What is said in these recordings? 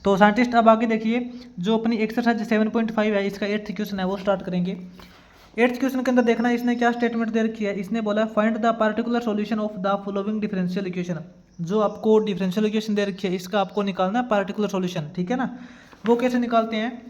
तो साइंटिस्ट अब आगे देखिए, जो अपनी एक्सरसाइज 7.5 है, इसका 8th क्वेश्चन है वो स्टार्ट करेंगे। 8th क्वेश्चन के अंदर देखना है इसने क्या स्टेटमेंट दे रखी है। इसने बोला find the particular solution of the following differential equation. जो आपको डिफरेंशियल इक्वेशन दे रखी है इसका आपको निकालना है पार्टिकुलर सॉल्यूशन, ठीक है ना। वो कैसे निकालते हैं,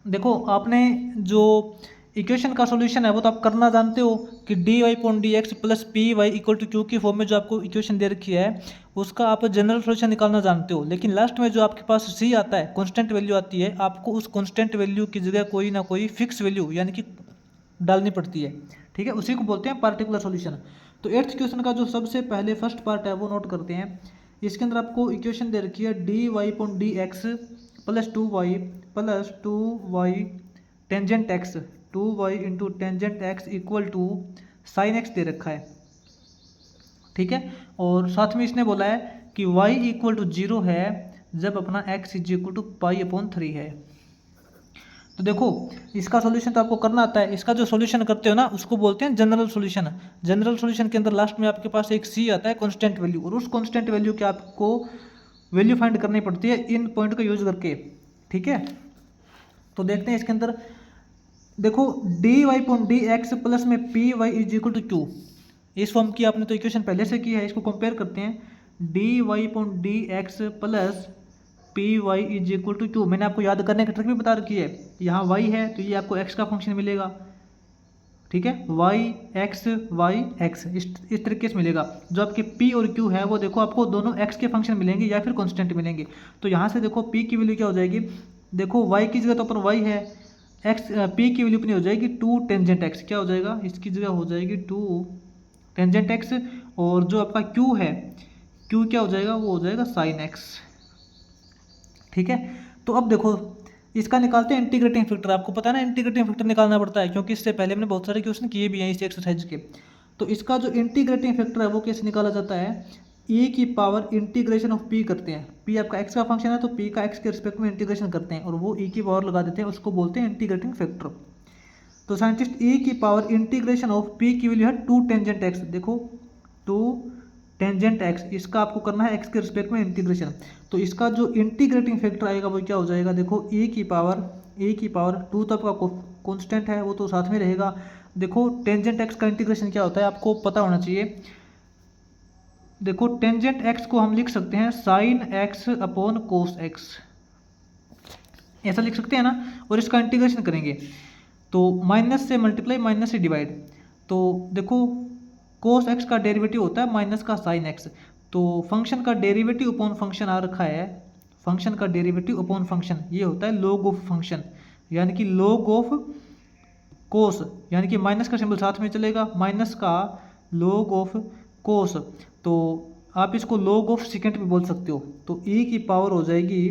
देखो आपने जो इक्वेशन का सॉल्यूशन है वो तो आप करना जानते हो कि dy/dx plus py equal to Q की फॉर्म में जो आपको इक्वेशन दे रखी है उसका आप जनरल सॉल्यूशन निकालना जानते हो। लेकिन लास्ट में जो आपके पास c आता है, कांस्टेंट वैल्यू आती है, आपको उस कांस्टेंट वैल्यू की जगह कोई ना कोई फिक्स वैल्यू यानी कि डालनी पड़ती है, ठीक है। उसी को बोलते हैं पार्टिकुलर सॉल्यूशन। तो 8th क्वेश्चन का जो सबसे पहले फर्स्ट पार्ट है वो नोट करते हैं। इसके अंदर आपको इक्वेशन दे रखी है dy/dx plus 2y tangent x, 2y into tangent x equal to sine x दे रखा है, ठीक है। और साथ में इसने बोला है कि y इक्वल टू 0 है जब अपना x इज इक्वल टू π/3 है। तो देखो इसका सॉल्यूशन तो आपको करना आता है, इसका जो सॉल्यूशन करते हो ना उसको बोलते हैं जनरल सॉल्यूशन। जनरल सॉल्यूशन के अंदर लास्ट में आपके पास एक c आता है कांस्टेंट वैल्यू, और उस कांस्टेंट वैल्यू की आपको वैल्यू फाइंड करनी पड़ती है इन पॉइंट का यूज करके, ठीक है। तो देखते हैं इसके अंदर, देखो dy/dx प्लस में py is equal to Q, इस फॉर्म की आपने तो इक्वेशन पहले से की है। इसको कंपेयर करते हैं dy/dx plus py is equal to Q. मैंने आपको याद करने का ट्रिक भी बता रखी है, यहाँ y है तो ये आपको x का फंक्शन मिलेगा, ठीक है, y x इस तरीके से मिलेगा। जो आपके p और q है वो देखो आपको दोनों x के फंक्शन मिलेंगे या फिर कांस्टेंट मिलेंगे। तो यहाँ से देखो p की वैल्यू क्या हो जाएगी, देखो y की जगह तो अपन y है, x p की वैल्यू अपनी हो जाएगी 2 टेंजेंट x, क्या हो जाएगा, इसकी जगह हो जाएगी 2 टेंजेंट x, और जो आपका q है q क्या हो जाएगा, वो हो जाएगा साइन x, ठीक है। तो अब देखो इसका निकालते हैं इंटीग्रेटिंग फैक्टर। आपको पता है ना इंटीग्रेटिंग फैक्टर निकालना पड़ता है, क्योंकि इससे पहले हमने बहुत सारे क्वेश्चन किए भी हैं इस एक्सरसाइज के। तो इसका जो इंटीग्रेटिंग फैक्टर है वो कैसे निकाला जाता है, e की पावर इंटीग्रेशन ऑफ p करते हैं, p आपका x का फंक्शन है तो p का x के रिस्पेक्ट में इंटीग्रेशन करते हैं और वो e की पावर लगा देते हैं, उसको बोलते हैं इंटीग्रेटिंग फैक्टर। तो साइंटिस्ट e की पावर इंटीग्रेशन ऑफ p की वैल्यू है 2 टेंजेंट x, देखो 2 टेंजेंट x, इसका आपको करना है x के रिस्पेक्ट में इंटीग्रेशन। तो इसका जो इंटीग्रेटिंग फैक्टर आएगा वो क्या हो जाएगा, देखो e की पावर 2 तो आपका कांस्टेंट है वो तो साथ में रहेगा। देखो टेंजेंट x का इंटीग्रेशन क्या होता है आपको पता होना चाहिए। देखो टेंजेंट x को हम लिख सकते हैं sine x upon cos x, ऐसा लिख सकते हैं ना। और इसका इंटीग्रेशन करेंगे तो माइनस से मल्टीप्लाई माइनस से डिवाइड, तो देखो कोस x का डेरिवेटिव होता है माइनस का साइन x, तो फंक्शन का डेरिवेटिव अपॉन फंक्शन आ रखा है, फंक्शन का डेरिवेटिव अपॉन फंक्शन ये होता है लॉग ऑफ फंक्शन, यानी कि लॉग ऑफ कोस, यानी कि माइनस का सिंबल साथ में चलेगा, माइनस का लॉग ऑफ कोस, तो आप इसको लॉग ऑफ सेकेंड भी बोल सकते हो। तो e की पावर हो जाएगी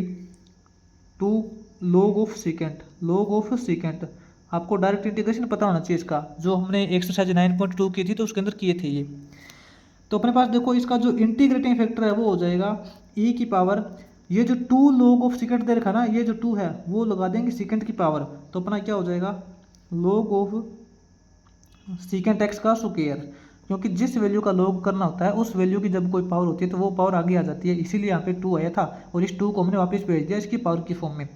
2 लॉग ऑफ सेकेंड। आपको डायरेक्ट इंटीग्रेशन पता होना चाहिए इसका, जो हमने एक्सरसाइज 9.2 की थी तो उसके अंदर किए थे ये। तो अपने पास देखो इसका जो इंटीग्रेटिंग फैक्टर है वो हो जाएगा e की पावर, ये जो 2 log ऑफ सेकेंड दे रखा ना, ये जो 2 है वो लगा देंगे सेकेंड की पावर, तो अपना क्या हो जाएगा log ऑफ सेकेंड x का स्क्वायर, क्योंकि जिस वैल्यू का log करना होता है उस वैल्यू की जब कोई पावर होती है तो वो पावर आगे आ जाती है, इसीलिए यहाँ पे 2 आया था और इस 2 को हमने वापस भेज दिया इसकी पावर की फॉर्म में।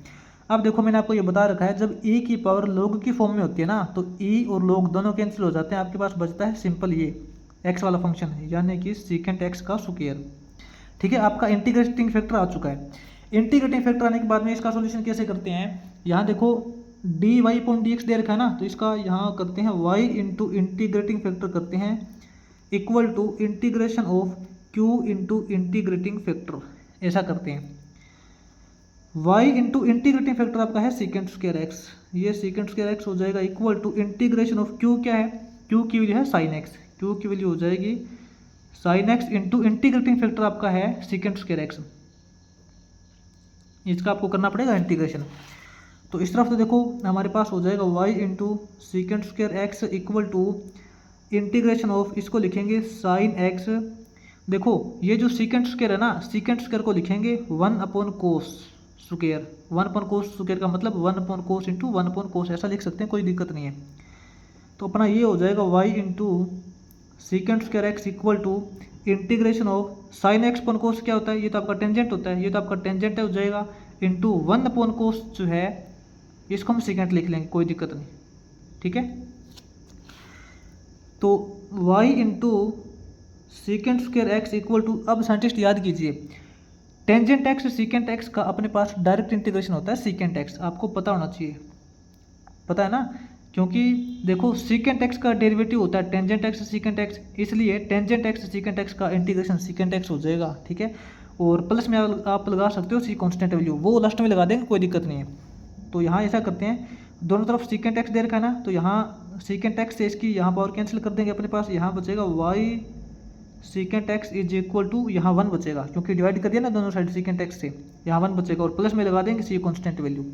अब देखो मैंने आपको ये बता रखा है जब e की पावर log की फॉर्म में होती है ना तो e और log दोनों कैंसिल हो जाते हैं, आपके पास बचता है सिंपल ये x वाला फंक्शन है, यानी कि सेकेंड x का स्क्वायर, ठीक है। आपका इंटीग्रेटिंग फैक्टर आ चुका है। इंटीग्रेटिंग फैक्टर आने के बाद में इसका सॉल्यूशन कैसे करते हैं, यहाँ देखो dy/dx दे रखा है ना, तो इसका यहाँ करते हैं y इंटू इंटीग्रेटिंग फैक्टर करते हैं equal to integration of q into integrating factor, ऐसा करते हैं। y इंटू इंटीग्रेटिंग फैक्टर आपका है सेकेंड स्क्वायर x, ये सेकेंड स्क्वायर x हो जाएगा equal to integration of q, क्या है q की वैल्यू है साइन x, q की वैल्यू हो जाएगी sine x into integrating factor आपका है सेकेंड स्क्वायर x, इसका आपको करना पड़ेगा इंटीग्रेशन। तो इस तरफ तो देखो हमारे पास हो जाएगा y into secant square x equal to integration of, इसको लिखेंगे साइन x, देखो ये जो सेकेंड स्क्वायर है ना, सेकेंड स्क्वायर को लिखेंगे 1 upon cos square, 1 upon cos square का मतलब 1 अपॉन कोस इंटू 1 अपॉन कोस, ऐसा लिख सकते हैं, कोई दिक्कत नहीं है। तो अपना ये हो जाएगा y into secant square x equal to integration of sine x upon cos क्या होता है, ये तो आपका टेंजेंट होता है, ये तो आपका टेंजेंट है, हो जाएगा इंटू 1 अपॉन कोस जो है इसको हम सेकेंड लिख लेंगे, कोई दिक्कत नहीं, ठीक है। तो y into secant square x equal to, अब साइंटिस्ट याद कीजिए टेंजेंट एक्स सीकेंट एक्स का अपने पास डायरेक्ट इंटीग्रेशन होता है सीकेंट एक्स, आपको पता होना चाहिए, पता है ना, क्योंकि देखो सीकेंट एक्स का डेरिवेटिव होता है टेंजेंट एक्स सीकेंट एक्स, इसलिए टेंजेंट एक्स सीकेंट एक्स का इंटीग्रेशन सीकेंट एक्स हो जाएगा, ठीक है। और प्लस में आप लगा सकते हो सी कॉन्स्टेंट वैल्यू, वो लास्ट में लगा देंगे, कोई दिक्कत नहीं है। तो यहाँ ऐसा करते हैं, दोनों तरफ सीकेंट एक्स दे रखा है ना, तो यहाँ सीकेंट एक्स से इसकी यहाँ पावर कैंसिल कर देंगे, अपने पास यहाँ बचेगा y secant x is equal to, यहाँ 1 बचेगा क्योंकि डिवाइड कर दिया ना दोनों साइड सीकेंट एक्स से, यहाँ 1 बचेगा और प्लस में लगा देंगे सी कॉन्स्टेंट वैल्यू।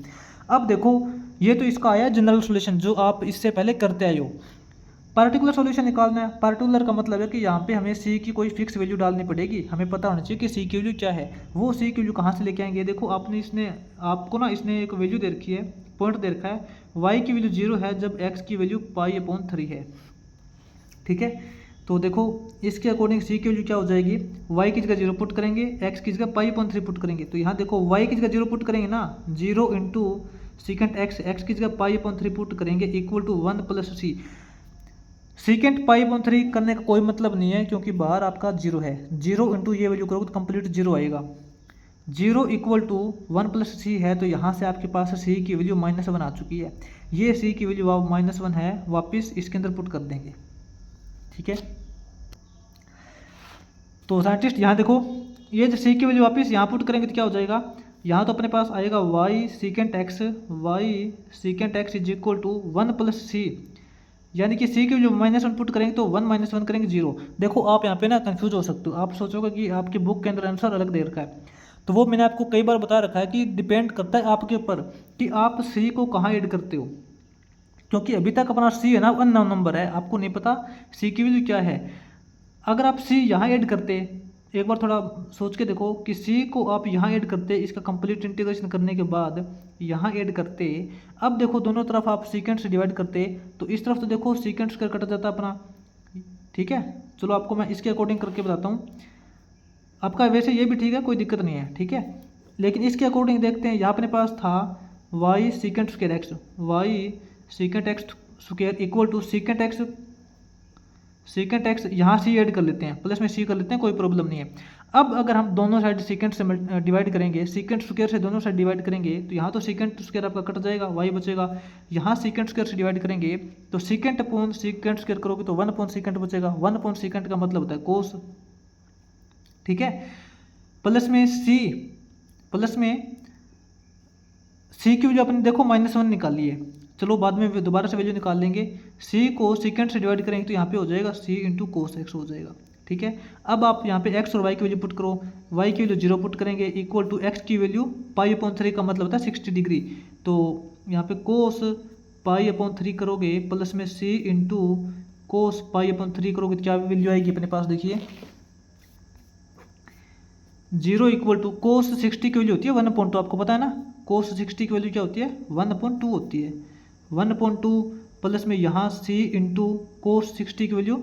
अब देखो ये तो इसका आया जनरल सॉल्यूशन जो आप इससे पहले करते आए हो। पार्टिकुलर सॉल्यूशन निकालना है, पार्टिकुलर का मतलब है कि यहाँ पे हमें सी की कोई फिक्स वैल्यू डालनी पड़ेगी, हमें पता होना चाहिए कि सी की वैल्यू क्या है। वो सी की वैल्यू कहाँ से लेके आएंगे, देखो आपने इसने आपको ना इसने एक वैल्यू दे रखी है, पॉइंट दे रखा है, वाई की वैल्यू 0 है जब एक्स की वैल्यू π/3 है, ठीक है। तो देखो इसके अकॉर्डिंग सी की वैल्यू क्या हो जाएगी, वाई की जगह 0 पुट करेंगे, एक्स की जगह π/3 पुट करेंगे, तो यहाँ देखो वाई की जगह 0 पुट करेंगे ना, 0 इंटू सीकेंट एक्स, एक्स की जगह π/3 पुट करेंगे equal to 1 plus c. Secant π/3 करने का कोई मतलब नहीं है क्योंकि बाहर आपका 0 है, 0 इंटू ये वैल्यू करोगे तो कंप्लीट 0 आएगा, 0 इक्वल टू 1 प्लस सी है, तो यहाँ से आपके पास सी की वैल्यू -1 आ चुकी है, ये सी की वैल्यू आप -1 है, वापस इसके अंदर पुट कर देंगे, ठीक है। तो साइंटिस्ट यहाँ देखो ये जो सी की वैल्यू वापस यहाँ पुट करेंगे तो क्या हो जाएगा, यहाँ तो अपने पास आएगा y secant x is equal to 1 plus C, यानी कि सी की वैल्यू -1 पुट करेंगे तो 1 - 1 करेंगे 0। देखो आप यहाँ पे ना कंफ्यूज हो सकते हो, आप सोचोगे कि आपकी बुक के अंदर आंसर अलग दे रखा है, तो वो मैंने आपको कई बार बता रखा है कि डिपेंड करता है आपके ऊपर कि आप सी को कहाँ ऐड करते हो, क्योंकि अभी तक अपना सी है ना अननोन नंबर है, आपको नहीं पता सी की वैल्यू क्या है। अगर आप सी यहाँ ऐड करते, एक बार थोड़ा सोच के देखो कि सी को आप यहाँ ऐड करते, इसका कंप्लीट इंटीग्रेशन करने के बाद यहाँ ऐड करते, अब देखो दोनों तरफ आप सीकेंट से डिवाइड करते, तो इस तरफ तो देखो सीकेंट स्क्वायर कट जाता अपना, ठीक है। चलो आपको मैं इसके अकॉर्डिंग करके बताता हूँ, आपका वैसे ये भी ठीक है, कोई दिक्कत नहीं है, ठीक है। लेकिन इसके अकॉर्डिंग देखते हैं, यहाँ अपने पास था y secant square x, y secant x square equal to secant x, यहाँ सी ऐड कर लेते हैं, प्लस में सी कर लेते हैं, कोई प्रॉब्लम नहीं है। अब अगर हम दोनों साइड सीकेंट से डिवाइड करेंगे, सीकेंट स्क्वायर से दोनों साइड डिवाइड करेंगे, तो यहाँ तो सीकेंट स्क्वायर आपका कट जाएगा, वाई बचेगा, यहाँ सीकेंट स्क्वायर से डिवाइड करेंगे तो सीकेंट अपॉन सीकेंट स्क्वायर करोगे तो 1 अपॉन सीकेंट बचेगा, 1 अपॉन सीकेंट का मतलब होता है कोस, ठीक है। प्लस में सी की वैल्यू अपने देखो -1 निकाली है, चलो बाद में दोबारा से वैल्यू निकाल लेंगे, सी को सीकेंट से डिवाइड करेंगे तो यहाँ पे हो जाएगा सी इंटू कोस एक्स हो जाएगा, ठीक है। अब आप यहाँ पे एक्स और वाई की वैल्यू पुट करो, वाई की वैल्यू 0 पुट करेंगे इक्वल टू एक्स की वैल्यू π/3 का मतलब होता है 60 डिग्री, तो यहाँ पे कोस π/3 करोगे प्लस में सी इंटू कोस π/3 करोगे तो क्या वैल्यू आएगी अपने पास, देखिए 0 इक्वल टू कोस 60 की वैल्यू होती है 1/2, आपको पता है ना, कोस 60 की वैल्यू क्या होती है 1/2 होती है, 1/2 प्लस में यहाँ सी इंटू कोस 60 की वैल्यू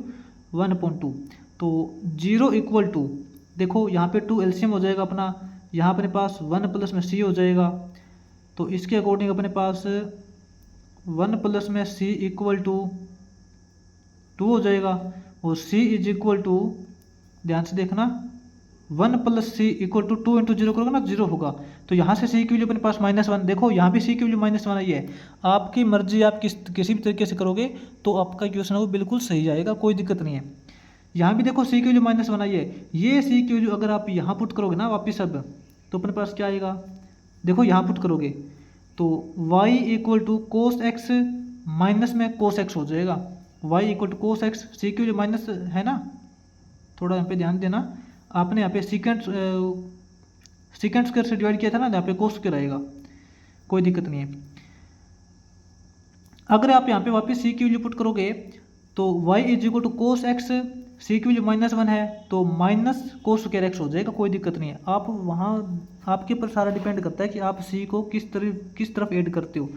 1/2, तो 0 इक्वल टू देखो यहाँ पे 2 एलसीएम हो जाएगा अपना, यहाँ अपने पास 1 प्लस में सी हो जाएगा, तो इसके अकॉर्डिंग अपने पास 1 प्लस में सी इक्वल टू 2 हो जाएगा, और सी इज इक्वल टू, ध्यान से देखना, 1 plus C equal to 2 into 0 करोगे ना 0 होगा, तो यहाँ से सी की वैल्यू अपने पास -1, देखो यहाँ भी सी की वैल्यू -1 आई है, आपकी मर्जी, आप किसी भी तरीके से करोगे तो आपका क्वेश्चन है वो बिल्कुल सही जाएगा, कोई दिक्कत नहीं है। यहाँ भी देखो सी की वैल्यू -1 आई है, ये सी की वैल्यू अगर आप यहाँ पुट करोगे ना वापिस अब, तो अपने पास क्या आएगा, देखो यहाँ पुट करोगे तो y equal to cos x minus में कोस एक्स हो जाएगा, y equal to cos x, C की वैल्यू माइनस है ना, थोड़ा यहाँ पे ध्यान देना, आपने यहाँ पे सीकेंट स्क्वायर से डिवाइड किया था ना, यहाँ पे कोस स्क्वायर आएगा, कोई दिक्कत नहीं है। अगर आप यहाँ पे वापस सी की वैल्यू पुट करोगे तो y is equal to cos x, C की वैल्यू -1 है तो माइनस कोस स्क्वायर एक्स हो जाएगा, कोई दिक्कत नहीं है। आप वहाँ आपके ऊपर सारा डिपेंड करता है कि आप सी को किस तरफ ऐड करते हो,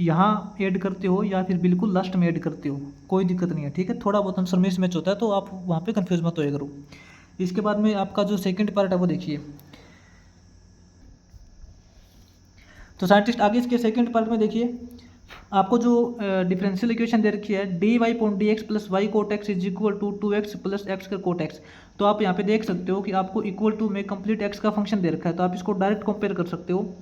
यहाँ ऐड करते हो या फिर बिल्कुल लास्ट में ऐड करते हो, कोई दिक्कत नहीं है, ठीक है। थोड़ा बहुत आंसर मिस मैच होता है तो आप वहाँ पे कंफ्यूज मत होया करो। इसके बाद में आपका जो सेकंड पार्ट है वो देखिए। तो साइंटिस्ट आगे इसके सेकंड पार्ट में देखिए, आपको जो डिफरेंशियल इक्वेशन दे रखी है d y point d x plus y cot x is equal to 2x plus x का कोट एक्स। तो आप यहाँ पे देख सकते हो कि आपको इक्वल टू में कंप्लीट एक्स का फंक्शन दे रखा है, तो आप इसको डायरेक्ट कंपेयर कर सकते हो।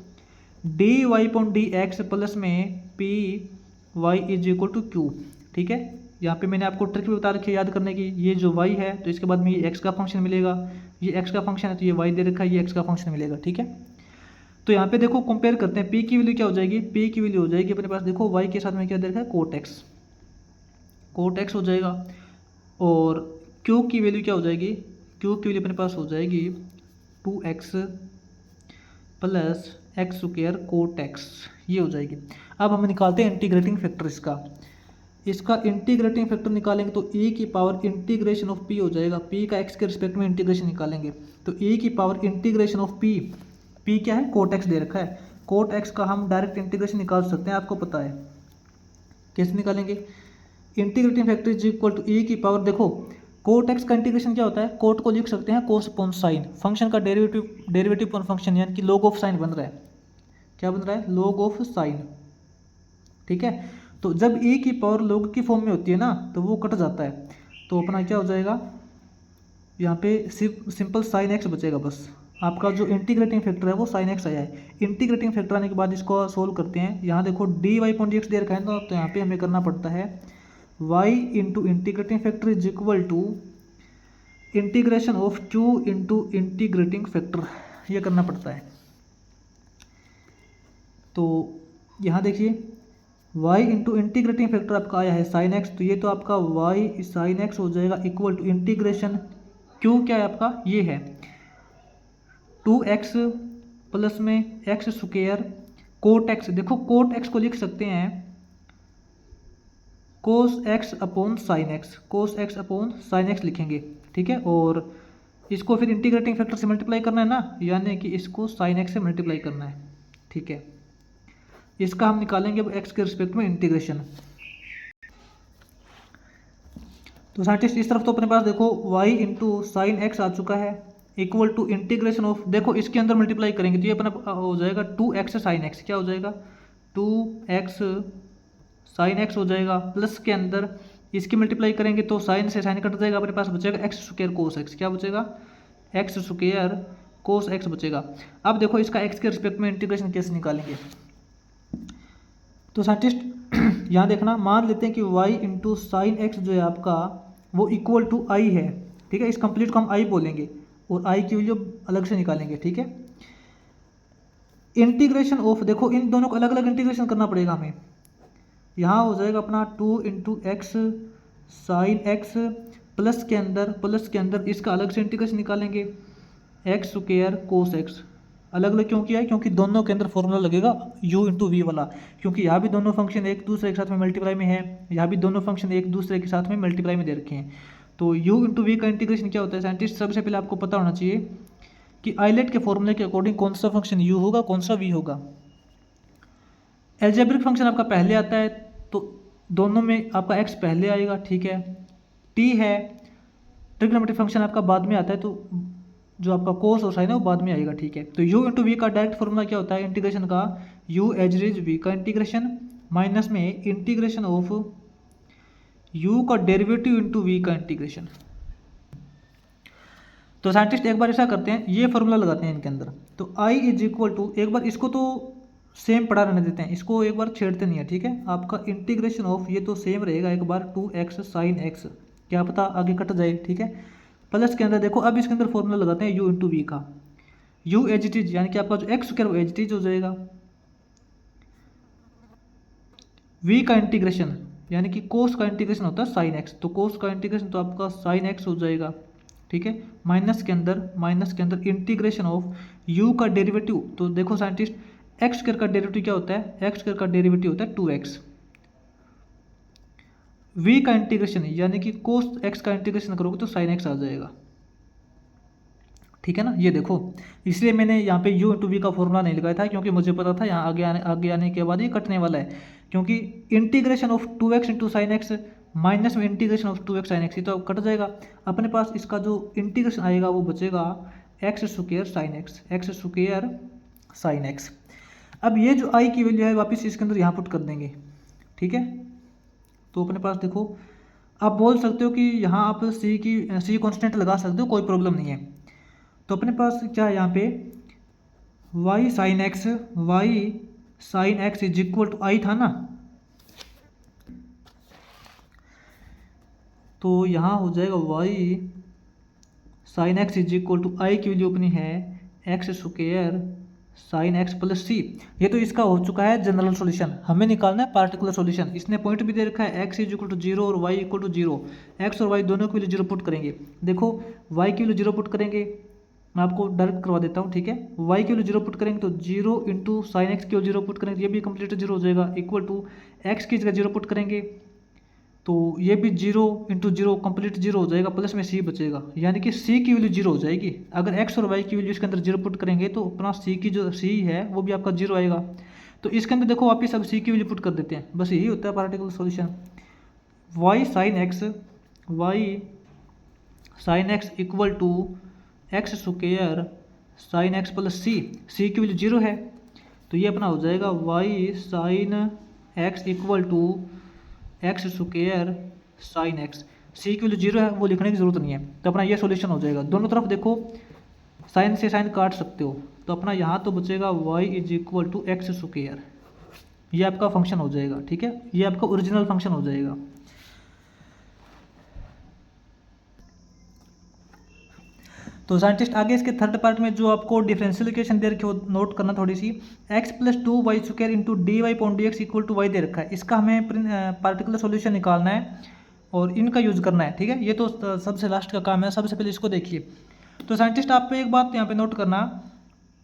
D y point d x plus में p y is equal to q. ठीक है, यहाँ पे मैंने आपको ट्रिक भी बता रखी है याद करने की। ये जो y है तो इसके बाद में ये x का फंक्शन मिलेगा, ये x का फंक्शन है तो ये y दे रखा है, ये x का फंक्शन मिलेगा। ठीक है, तो यहाँ पे देखो कंपेयर करते हैं, p की वैल्यू क्या हो जाएगी, p की वैल्यू हो जाएगी अपने पास देखो y के साथ में क्या दे रखा है कोट x हो जाएगा, और q की वैल्यू क्या हो जाएगी, q की वैल्यू अपने पास हो जाएगी 2x plus x square coat x, ये हो जाएगी। अब हम निकालते हैं इंटीग्रेटिंग फैक्टर इसका इंटीग्रेटिंग फैक्टर निकालेंगे तो e की पावर इंटीग्रेशन ऑफ p हो जाएगा, p का x के रिस्पेक्ट में इंटीग्रेशन निकालेंगे तो e की पावर इंटीग्रेशन ऑफ p क्या है कोट x दे रखा है, कोट x का हम डायरेक्ट इंटीग्रेशन निकाल सकते हैं, आपको पता है कैसे निकालेंगे। Integrating factor is equal to e की पावर, देखो कोट x का इंटीग्रेशन क्या होता है, कोट को लिख सकते हैं कोस अपॉन साइन, फंक्शन का डेरिवेटिव अपॉन फंक्शन यानी कि लॉग ऑफ साइन बन रहा है, क्या बन रहा है लॉग ऑफ साइन। ठीक है, तो जब e की पावर log की फॉर्म में होती है ना तो वो कट जाता है, तो अपना क्या हो जाएगा यहाँ पे सिर्फ सिंपल साइन एक्स बचेगा बस। आपका जो इंटीग्रेटिंग फैक्टर है वो साइन एक्स आया है। इंटीग्रेटिंग फैक्टर आने के बाद इसको सोल्व करते हैं, यहाँ देखो डी वाई पॉइंट एक्स दे रखा है ना, तो यहाँ पे हमें करना पड़ता है y into integrating factor is equal to integration of q into integrating factor, ये करना पड़ता है। तो यहाँ देखिए y इंटू इंटीग्रेटिंग फैक्टर आपका आया है साइन एक्स, तो ये तो आपका y साइन एक्स हो जाएगा इक्वल टू इंटीग्रेशन q क्या है आपका, ये है 2x प्लस में एक्स स्क्वायर कोट x, देखो कोट x को लिख सकते हैं कोस x अपॉन साइन एक्स, कोस x अपॉन साइन एक्स लिखेंगे। ठीक है, और इसको फिर इंटीग्रेटिंग फैक्टर से मल्टीप्लाई करना है ना, यानी कि इसको साइन एक्स से मल्टीप्लाई करना है। ठीक है, इसका हम निकालेंगे अब x के रिस्पेक्ट में इंटीग्रेशन। तो साइंटिस्ट इस तरफ तो अपने पास देखो y इंटू साइन एक्स आ चुका है इक्वल टू इंटीग्रेशन ऑफ, देखो इसके अंदर मल्टीप्लाई करेंगे तो ये अपना हो जाएगा 2x साइन एक्स, क्या हो जाएगा 2x साइन एक्स हो जाएगा, प्लस के अंदर इसकी मल्टीप्लाई करेंगे तो साइन से साइन कट जाएगा, अपने पास बचेगा एक्स स्क्वायर कोस एक्स, क्या बचेगा एक्स स्क्वायर कोस एक्स बचेगा। अब देखो इसका x के रिस्पेक्ट में इंटीग्रेशन कैसे निकालेंगे, तो साइंटिस्ट यहाँ देखना, मान लेते हैं कि y इंटू साइन एक्स जो है आपका वो इक्वल टू i है। ठीक है, इस कंप्लीट को हम i बोलेंगे और i की वैल्यू अलग से निकालेंगे। ठीक है, इंटीग्रेशन ऑफ, देखो इन दोनों को अलग अलग इंटीग्रेशन करना पड़ेगा हमें, यहाँ हो जाएगा अपना 2 into x sign x plus के अंदर इसका अलग से इंटीग्रेशन निकालेंगे एक्स स्क्वायर कोस एक्स। अलग अलग क्यों किया है, क्योंकि दोनों के अंदर फॉर्मूला लगेगा u इंटू वी वाला, क्योंकि यहाँ भी दोनों फंक्शन एक दूसरे के साथ में मल्टीप्लाई में है, यहाँ भी दोनों फंक्शन एक दूसरे के साथ में मल्टीप्लाई में दे रखे हैं। तो u इंटू वी का इंटीग्रेशन क्या होता है साइंटिस्ट, सबसे पहले आपको पता होना चाहिए कि आइलेट के फॉर्मूले के अकॉर्डिंग कौन सा फंक्शन u होगा कौन सा v होगा। एल्जेब्रिक फंक्शन आपका पहले आता है तो दोनों में आपका x पहले आएगा। ठीक है, t है ट्रिग्नोमेट्रिक फंक्शन आपका बाद में आता है, तो जो आपका कोस और साइन है वो बाद में आएगा। ठीक है, तो u इंटू वी का डायरेक्ट फॉर्मूला क्या होता है इंटीग्रेशन का, u एजरेज v का इंटीग्रेशन माइनस में इंटीग्रेशन ऑफ u का डेरिवेटिव इंटू v का इंटीग्रेशन। तो साइंटिस्ट एक बार ऐसा करते हैं, ये फॉर्मूला लगाते हैं इनके अंदर, तो i इज इक्वल टू, एक बार इसको तो सेम पढ़ा रहने देते हैं, इसको एक बार छेड़ते नहीं है। ठीक है, आपका इंटीग्रेशन ऑफ ये तो सेम रहेगा, एक बार 2x साइन एक्स, क्या पता आगे कट जाए। ठीक है, प्लस के अंदर देखो अब इसके अंदर फॉर्मूला लगाते हैं u इंटू वी का, u एज इट इज यानी कि आपका जो एक्स स्क्वायर वो एज इट इज हो जाएगा, v का इंटीग्रेशन यानी कि कोस का इंटीग्रेशन होता है साइन एक्स, तो कोस का इंटीग्रेशन तो आपका साइन एक्स हो जाएगा। ठीक है, माइनस के अंदर इंटीग्रेशन ऑफ u का डेरिवेटिव, तो देखो साइंटिस्ट एक्स स्क्वायर का डेरिवेटिव क्या होता है, एक्स स्क्वायर का डेरिवेटिव होता है 2x, v का इंटीग्रेशन यानी कि कोस x का इंटीग्रेशन करोगे तो साइन एक्स आ जाएगा। ठीक है ना, ये देखो इसलिए मैंने यहाँ पे u इंटू वी का फॉर्मूला नहीं लगाया था, क्योंकि मुझे पता था यहाँ आगे आने के बाद ये कटने वाला है, क्योंकि integration of 2x into sine x minus में integration of 2x sine x, ये तो कट जाएगा। अपने पास इसका जो इंटीग्रेशन आएगा वो बचेगा x square sine x, x square sine x. अब ये जो आई की वैल्यू है वापस इसके अंदर यहाँ पुट कर देंगे, ठीक है। तो अपने पास देखो, आप बोल सकते हो कि यहाँ आप सी कॉन्स्टेंट लगा सकते हो, कोई प्रॉब्लम नहीं है। तो अपने पास क्या है यहाँ पे y sine x is equal to I था ना, तो यहाँ हो जाएगा y sine x is equal to I की वैल्यू अपनी है x square sine x plus c. ये तो इसका हो चुका है जनरल सॉल्यूशन, हमें निकालना है पार्टिकुलर सॉल्यूशन। इसने पॉइंट भी दे रखा है एक्स इज इक्वल टू 0 और वाई इक्वल टू 0, एक्स और वाई दोनों की वैल्यू 0 पुट करेंगे। देखो वाई की वैल्यू 0 पुट करेंगे, मैं आपको डायरेक्ट करवा देता हूँ, ठीक है। वाई की वैल्यू 0 पुट करेंगे तो 0 इंटू साइन एक्स की वैल्यू 0 पुट करेंगे, ये भी कंप्लीट 0 हो जाएगा, इक्वल टू एक्स की जगह 0 पुट करेंगे तो ये भी 0 इंटू 0 कंप्लीट 0 हो जाएगा, प्लस में सी बचेगा, यानी कि सी की वैल्यू 0 हो जाएगी। अगर एक्स और वाई की वैल्यू इसके अंदर 0 पुट करेंगे तो अपना सी की जो सी है वो भी आपका 0 आएगा। तो इसके अंदर देखो वापिस अब सी की वैल्यू पुट कर देते हैं, बस यही होता है particular solution. Y sine x equal to x square sine x plus C, C की वैल्यू 0 है तो ये अपना हो जाएगा y sine x equal to x square sine x, C की वैल्यू 0 है वो लिखने की जरूरत नहीं है, तो अपना ये सॉल्यूशन हो जाएगा। दोनों तरफ देखो साइन से साइन काट सकते हो, तो अपना यहाँ तो बचेगा y is equal to x square, ये आपका फंक्शन हो जाएगा, ठीक है, ये आपका ओरिजिनल फंक्शन हो जाएगा। तो साइंटिस्ट आगे इसके थर्ड पार्ट में जो आपको डिफरेंशियल इक्वेशन दे रखी है वो नोट करना थोड़ी सी, x plus 2y square into d y point d x equal to y दे रखा है, इसका हमें पार्टिकुलर सॉल्यूशन निकालना है और इनका यूज़ करना है, ठीक है। ये तो सबसे लास्ट का काम है, सबसे पहले इसको देखिए। तो साइंटिस्ट आप एक बात यहाँ पे नोट करना,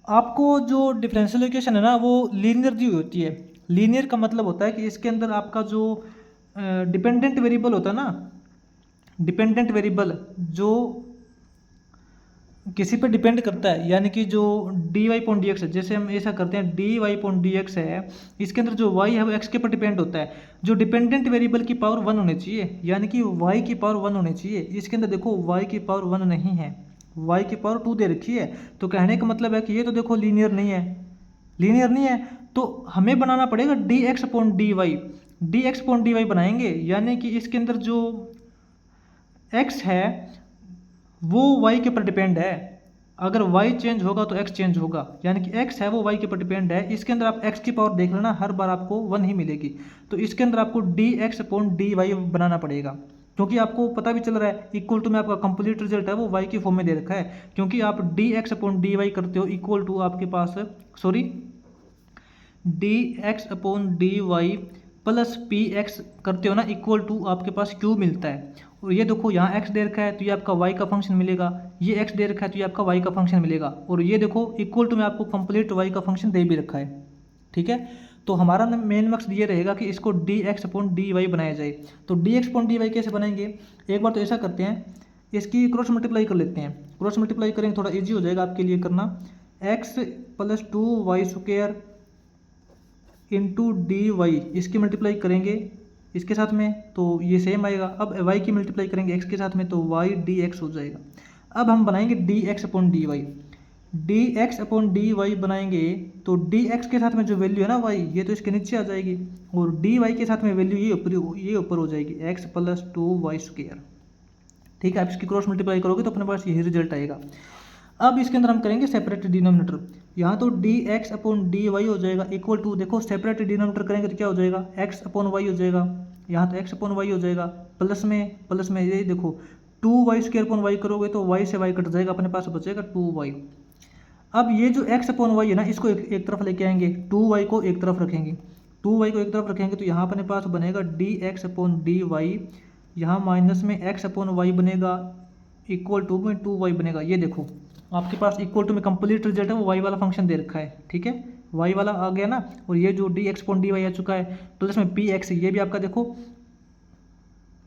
आपको जो डिफरेंशियल इक्वेशन है ना वो लीनियर दी हुई होती है। लीनियर का मतलब होता है कि इसके अंदर आपका जो डिपेंडेंट वेरिएबल होता है ना, डिपेंडेंट वेरिएबल जो किसी पे डिपेंड करता है, यानी कि जो d y point d x है, जैसे हम ऐसा करते हैं d y point d x है, इसके अंदर जो वाई है वो एक्स के ऊपर डिपेंड होता है। जो डिपेंडेंट वेरिएबल की पावर 1 होनी चाहिए, यानी कि वाई की पावर 1 होनी चाहिए। इसके अंदर देखो वाई की पावर 1 नहीं है, वाई की पावर 2 दे रखी है, तो कहने का मतलब है कि ये तो देखो लीनियर नहीं है, लीनियर नहीं है, तो हमें बनाना पड़ेगा d x upon d y, d x upon d y बनाएंगे, यानी कि इसके अंदर जो एक्स है वो y के ऊपर डिपेंड है। अगर y चेंज होगा तो x चेंज होगा, यानी कि x है वो y के ऊपर डिपेंड है। इसके अंदर आप x की पावर देख लेना, हर बार आपको 1 ही मिलेगी, तो इसके अंदर आपको d x upon d y बनाना पड़ेगा, क्योंकि आपको पता भी चल रहा है इक्वल टू में आपका कंप्लीट रिजल्ट है वो y की फॉर्म में दे रखा है, क्योंकि आप d x upon d y करते हो इक्वल टू आपके पास d x upon d y plus p x करते हो ना, इक्वल टू आपके पास q मिलता है। और ये देखो यहाँ x दे रखा है तो ये आपका y का फंक्शन मिलेगा, ये x दे रखा है तो ये आपका y का फंक्शन मिलेगा, और ये देखो इक्वल टू में आपको कंप्लीट y का फंक्शन दे भी रखा है, ठीक है। तो हमारा मेन मकसद ये रहेगा कि इसको d x upon d y बनाया जाए। तो d x upon d y कैसे बनाएंगे, एक बार तो ऐसा करते हैं, इसकी क्रॉस मल्टीप्लाई कर लेते हैं, क्रॉस मल्टीप्लाई करेंगे थोड़ा ईजी हो जाएगा आपके लिए करना। X plus 2y square into d y, इसकी मल्टीप्लाई करेंगे इसके साथ में तो ये सेम आएगा। अब y की मल्टीप्लाई करेंगे x के साथ में तो y डी एक्स हो जाएगा। अब हम बनाएंगे d x upon d y, d x upon d y बनाएंगे तो डी एक्स के साथ में जो वैल्यू है ना y, ये तो इसके नीचे आ जाएगी, और डी वाई के साथ में वैल्यू ये ऊपर हो जाएगी x प्लस 2y स्क्वायर, ठीक है। आप इसकी क्रॉस मल्टीप्लाई करोगे तो अपने पास यही रिजल्ट आएगा। अब इसके अंदर हम करेंगे सेपरेट डिनोमिनेटर, यहाँ तो d x upon d y हो जाएगा इक्वल टू, देखो सेपरेट डिनोमिनेटर करेंगे तो क्या हो जाएगा एक्स अपॉन वाई हो जाएगा, यहाँ तो एक्स अपॉन वाई हो जाएगा, प्लस में ये देखो 2y स्क्वायर अपॉन वाई करोगे तो y से y कट जाएगा, अपने पास बचेगा 2y। अब ये जो x अपॉन वाई है ना इसको एक तरफ लेके आएंगे, 2y को एक तरफ रखेंगे, 2y को एक तरफ रखेंगे तो यहाँ अपने पास बनेगा d x upon d y, यहाँ माइनस में x अपॉन वाई बनेगा इक्वल टू में 2y बनेगा। ये देखो आपके पास इक्वल टू में कंप्लीट रिजल्ट है वो y वाला फंक्शन दे रखा है, ठीक है, y वाला आ गया ना, और ये जो d x upon d y आ चुका है, प्लस में पी एक्स, ये भी आपका देखो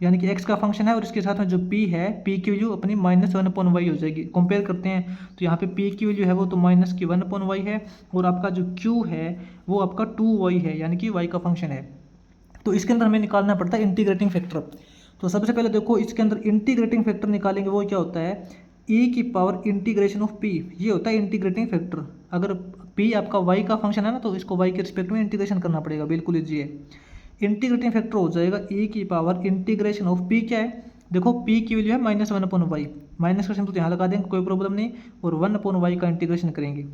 यानी कि x का फंक्शन है, और इसके साथ में जो p है, p की वैल्यू अपनी माइनस 1 अपॉन वाई हो जाएगी। कंपेयर करते हैं तो यहाँ पे p की वैल्यू है वो तो माइनस की 1 अपॉन वाई है, और आपका जो q है वो आपका 2y है, यानी कि y का फंक्शन है। तो इसके अंदर हमें निकालना पड़ता है इंटीग्रेटिंग फैक्टर। तो सबसे पहले देखो इसके अंदर इंटीग्रेटिंग फैक्टर निकालेंगे, वो क्या होता है, ई की पावर इंटीग्रेशन ऑफ पी, ये होता है इंटीग्रेटिंग फैक्टर। अगर पी आपका वाई का फंक्शन है ना, तो इसको वाई के रिस्पेक्ट में इंटीग्रेशन करना पड़ेगा, बिल्कुल ईजी है। इंटीग्रेटिंग फैक्टर हो जाएगा ई की पावर इंटीग्रेशन ऑफ पी, क्या है, देखो पी की वैल्यू है -1/y, माइनस का सिंबल तो यहाँ लगा देंगे, कोई प्रॉब्लम नहीं, और 1/y का इंटीग्रेशन करेंगे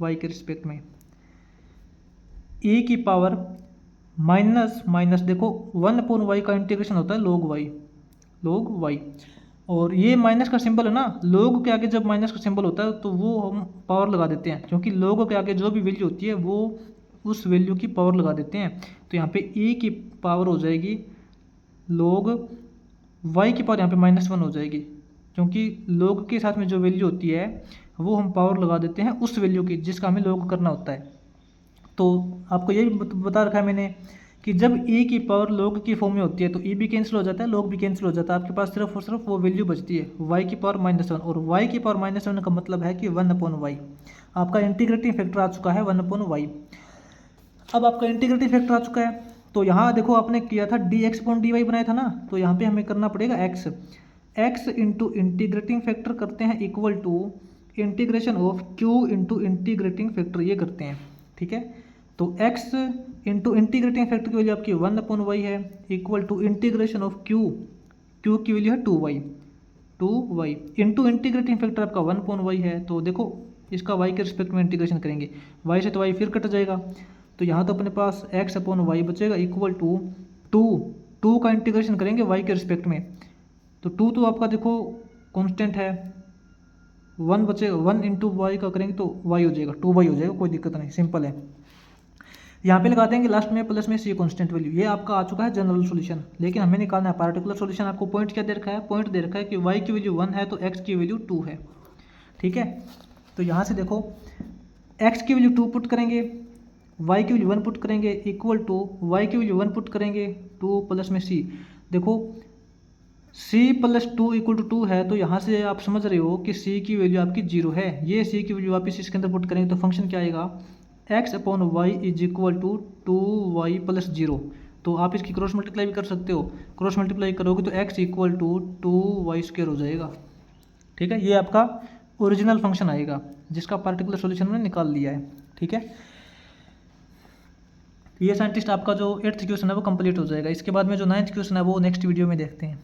वाई के रिस्पेक्ट में। ई की पावर माइनस माइनस, देखो 1/y का इंटीग्रेशन होता है log y, और ये माइनस का सिंबल है ना, लोग के आगे जब माइनस का सिंबल होता है तो वो हम पावर लगा देते हैं, क्योंकि लोगों के आगे जो भी वैल्यू होती है वो उस वैल्यू की पावर लगा देते हैं। तो यहाँ पे e की पावर हो जाएगी log y की पावर यहाँ पे -1 हो जाएगी, क्योंकि लोग के साथ में जो वैल्यू होती है वो हम पावर लगा देते हैं उस वैल्यू की जिसका हमें log करना होता है। तो आपको ये भी बता रखा है मैंने कि जब e की पावर log की फॉर्म में होती है तो e भी कैंसिल हो जाता है, log भी कैंसिल हो जाता है, आपके पास सिर्फ और सिर्फ वो वैल्यू बचती है y की पावर -1, और y की पावर -1 का मतलब है कि 1/y। आपका इंटीग्रेटिंग फैक्टर आ चुका है 1/y। अब आपका इंटीग्रेटिंग फैक्टर आ चुका है, तो यहाँ देखो आपने किया था dx/dy बनाया था ना, तो यहाँ पे हमें करना पड़ेगा x इंटू इंटीग्रेटिंग फैक्टर करते हैं equal to integration of q into integrating factor, ये करते हैं, ठीक है। तो x इंटू इंटीग्रेटिंग फैक्टर की वैल्यू आपकी 1/y है, equal to integration of q की वैल्यू है 2y इंटू इंटीग्रेटिंग फैक्टर आपका 1/y है। तो देखो इसका y के रिस्पेक्ट में इंटीग्रेशन करेंगे, y से तो y फिर कट जाएगा, तो यहाँ तो अपने पास x/y बचेगा इक्वल टू 2 का इंटीग्रेशन करेंगे y के रिस्पेक्ट में, तो 2 तो आपका देखो कांस्टेंट है, 1 बचेगा, 1 इंटू वाई का करेंगे तो y हो जाएगा, 2y हो जाएगा, कोई दिक्कत नहीं, सिंपल है। यहाँ पे लगा देंगे लास्ट में प्लस में सी कांस्टेंट वैल्यू, ये आपका आ चुका है जनरल सॉल्यूशन। लेकिन हमें निकालना है पार्टिकुलर सॉल्यूशन। आपको पॉइंट क्या दे रखा है, पॉइंट दे रखा है कि y की वैल्यू 1 है तो x की वैल्यू 2 है, ठीक है। तो यहाँ से देखो x की वैल्यू 2 पुट करेंगे, y की वैल्यू 1 पुट करेंगे, इक्वल टू y की वैल्यू 1 पुट करेंगे 2 प्लस में c, देखो c + 2 = 2 है, तो यहाँ से आप समझ रहे हो कि c की वैल्यू आपकी 0 है। ये c की वैल्यू वापस इसके अंदर पुट करेंगे तो फंक्शन क्या आएगा, x/y = 2y + 0। तो आप इसकी क्रॉस मल्टीप्लाई भी कर सकते हो, क्रॉस मल्टीप्लाई करोगे तो x = 2y² हो जाएगा, ठीक है। ये आपका ओरिजिनल फंक्शन आएगा जिसका पार्टिकुलर सॉल्यूशन में निकाल लिया है, ठीक है। ये साइंटिस्ट आपका जो 8th क्वेश्चन है वो कंप्लीट हो जाएगा। इसके बाद में जो 9th क्वेश्चन है वो नेक्स्ट वीडियो में देखते हैं।